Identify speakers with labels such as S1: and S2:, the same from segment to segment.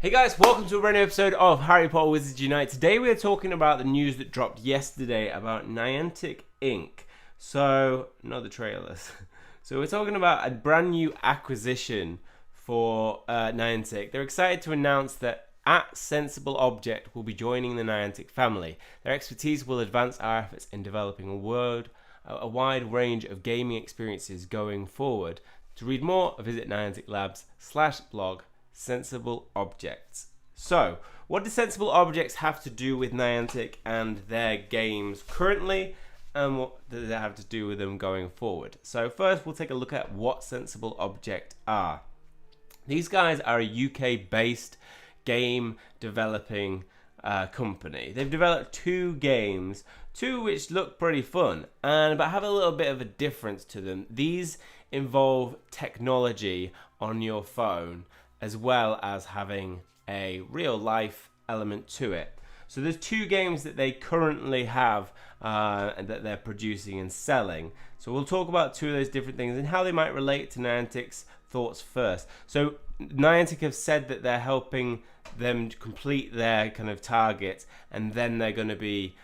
S1: Hey guys, welcome to a brand new episode of Harry Potter Wizards Unite. Today we are talking about the news that dropped yesterday about Niantic Inc. So, not the trailers. So we're talking about a brand new acquisition for Niantic. They're excited to announce that Sensible Object will be joining the Niantic family. Their expertise will advance our efforts in developing a wide range of gaming experiences going forward. To read more, visit Niantic Labs/blog Sensible Objects. So, what do Sensible Objects have to do with Niantic and their games currently, and what does it have to do with them going forward? So first we'll take a look at what Sensible Object are. These guys are a UK-based game developing company. They've developed two games, two which look pretty fun, but have a little bit of a difference to them. These involve technology on your phone, as well as having a real life element to it. So there's two games that they currently have and that they're producing and selling. So we'll talk about two of those different things and how they might relate to Niantic's thoughts first. So Niantic have said that they're helping them complete their kind of targets, and then they're going to be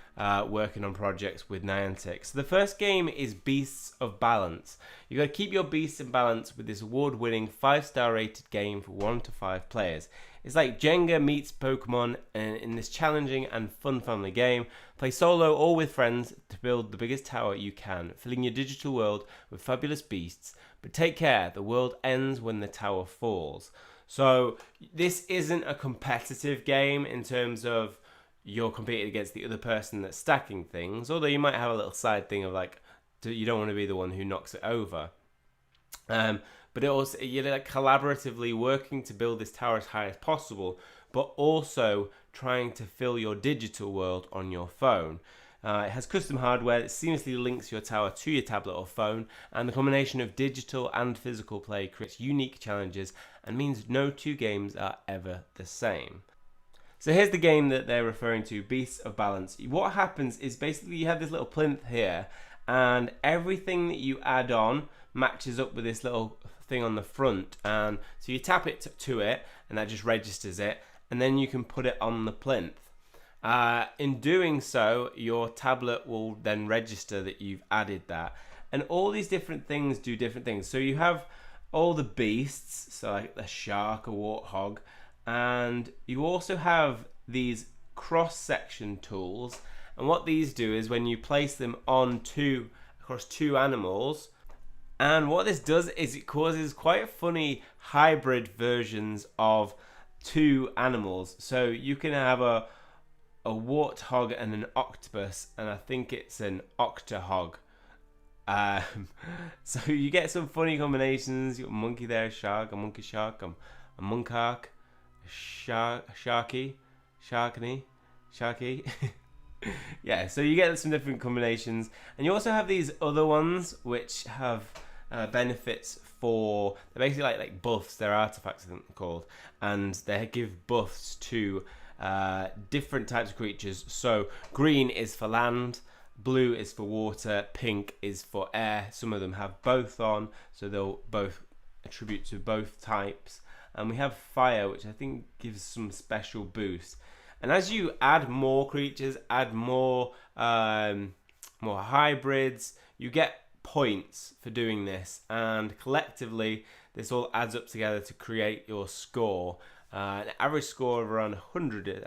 S1: working on projects with Niantic. So the first game is Beasts of Balance. You got to keep your beasts in balance with this award-winning 5-star rated game for 1 to 5 players. It's like Jenga meets Pokemon, and in this challenging and fun family game, play solo or with friends to build the biggest tower you can, filling your digital world with fabulous beasts. But take care, the world ends when the tower falls. So this isn't a competitive game in terms of you're competing against the other person that's stacking things, although you might have a little side thing of like, you don't want to be the one who knocks it over. But it also, you're like collaboratively working to build this tower as high as possible, but also trying to fill your digital world on your phone. It has custom hardware that seamlessly links your tower to your tablet or phone, and the combination of digital and physical play creates unique challenges and means no two games are ever the same. So here's the game that they're referring to, Beasts of Balance. What happens is basically you have this little plinth here, and everything that you add on matches up with this little thing on the front, and so you tap it to it and that just registers it, and then you can put it on the plinth. In doing so, your tablet will then register that you've added that, and all these different things do different things. So you have all the beasts, so like the shark, a warthog, and you also have these cross-section tools, and what these do is when you place them across two animals, and what this does is it causes quite funny hybrid versions of two animals. So you can have a warthog and an octopus, and I think it's an octohog. So you get some funny combinations. You got a monkey there, a shark, a monkey shark, a monkark, sharky. Yeah, so you get some different combinations, and you also have these other ones which have benefits for, they're basically like buffs. They're artifacts, I think they're called, and they give buffs to different types of creatures. So green is for land, blue is for water, pink is for air. Some of them have both on, so they'll both attribute to both types. And we have fire, which I think gives some special boost. And as you add more creatures, add more hybrids, you get points for doing this, and collectively this all adds up together to create your score. An average score of around 100,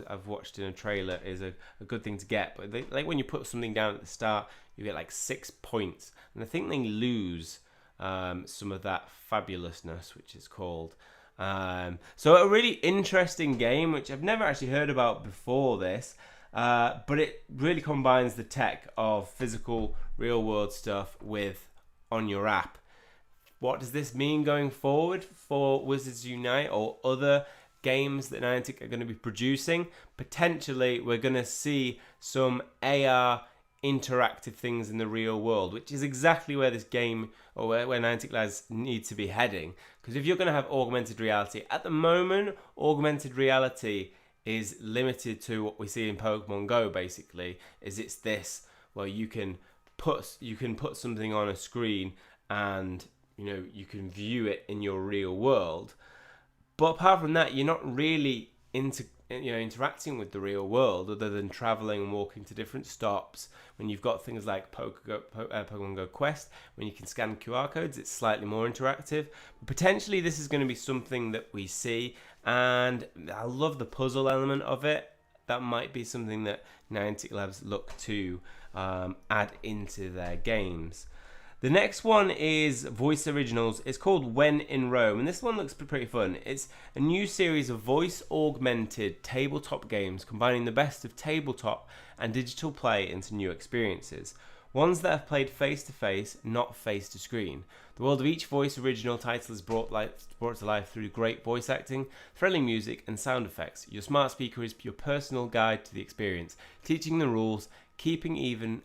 S1: I've watched in a trailer, is a good thing to get. But like when you put something down at the start, you get like 6 points, and I think they lose some of that fabulousness, which is called. So a really interesting game, which I've never actually heard about before this, but it really combines the tech of physical, real-world stuff with on your app. What does this mean going forward for Wizards Unite or other games that Niantic are going to be producing? Potentially, we're going to see some AR interactive things in the real world, which is exactly where this game, or where Niantic Labs need to be heading. Because if you're going to have augmented reality, at the moment, augmented reality is limited to what we see in Pokemon Go. Basically, it's this where you can put something on a screen and you can view it in your real world. But apart from that, you're not really interacting with the real world, other than traveling and walking to different stops. When you've got things like Pokemon Go Quest, when you can scan QR codes, it's slightly more interactive. But potentially this is going to be something that we see, and I love the puzzle element of it. That might be something that Niantic Labs look to add into their games. The next one is Voice Originals. It's called When in Rome, and this one looks pretty fun. It's a new series of voice-augmented tabletop games combining the best of tabletop and digital play into new experiences. Ones that have played face-to-face, not face-to-screen. The world of each voice original title is brought to life through great voice acting, thrilling music, and sound effects. Your smart speaker is your personal guide to the experience, teaching the rules, keeping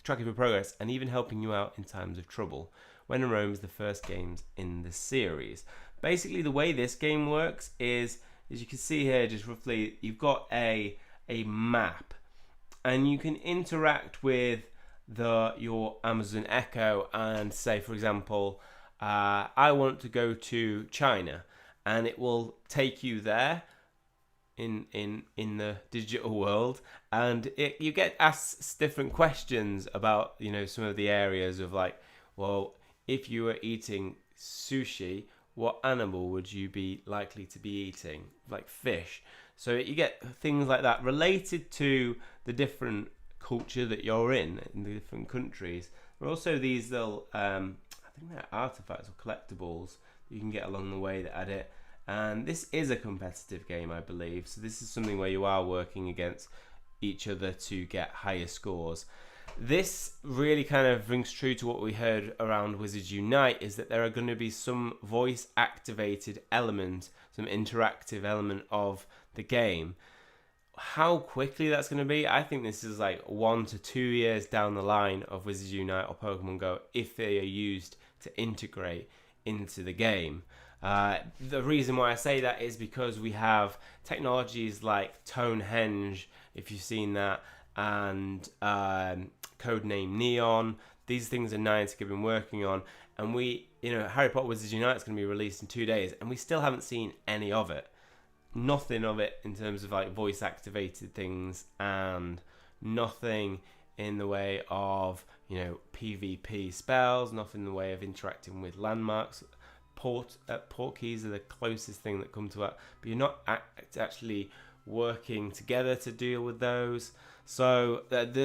S1: track of your progress, and even helping you out in times of trouble. When in Rome is the first games in the series. Basically, the way this game works is, as you can see here, just roughly, you've got a map, and you can interact with your Amazon Echo and say, for example, I want to go to China, and it will take you there in the digital world, and you get asked different questions about some of the areas of, like, well, if you were eating sushi, what animal would you be likely to be eating? Like fish. So you get things like that related to the different culture that you're in the different countries. There are also these little I think they're artifacts or collectibles that you can get along the way that add it. And this is a competitive game, I believe. So this is something where you are working against each other to get higher scores. This really kind of rings true to what we heard around Wizards Unite, is that there are going to be some voice activated element, some interactive element of the game. How quickly that's going to be, I think this is like 1 to 2 years down the line of Wizards Unite or Pokemon Go, if they are used to integrate into the game. The reason why I say that is because we have technologies like Tonehenge, if you've seen that, and Codename Neon. These things are Niantic have been working on, and Harry Potter Wizards Unite is going to be released in 2 days, and we still haven't seen any of it. Nothing of it in terms of like voice activated things, and nothing in the way of PvP spells, nothing in the way of interacting with landmarks. Port keys are the closest thing that come to that, but you're not actually working together to deal with those. So that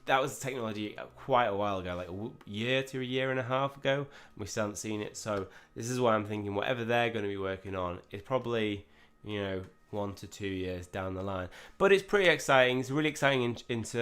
S1: was technology quite a while ago, like a year to a year and a half ago. We still haven't seen it. So this is why I'm thinking whatever they're going to be working on is probably 1 to 2 years down the line. But it's pretty exciting. It's really exciting it's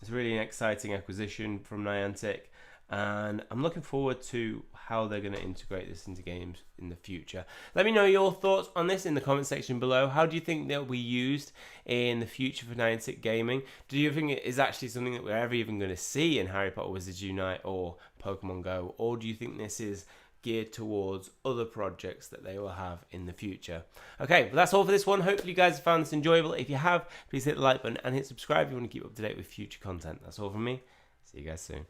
S1: really an exciting acquisition from Niantic. And I'm looking forward to how they're going to integrate this into games in the future. Let me know your thoughts on this in the comment section below. How do you think they'll be used in the future for Niantic Gaming? Do you think it is actually something that we're ever even going to see in Harry Potter Wizards Unite or Pokemon Go? Or do you think this is geared towards other projects that they will have in the future? Okay, well, that's all for this one. Hopefully you guys have found this enjoyable. If you have, please hit the like button and hit subscribe if you want to keep up to date with future content. That's all from me. See you guys soon.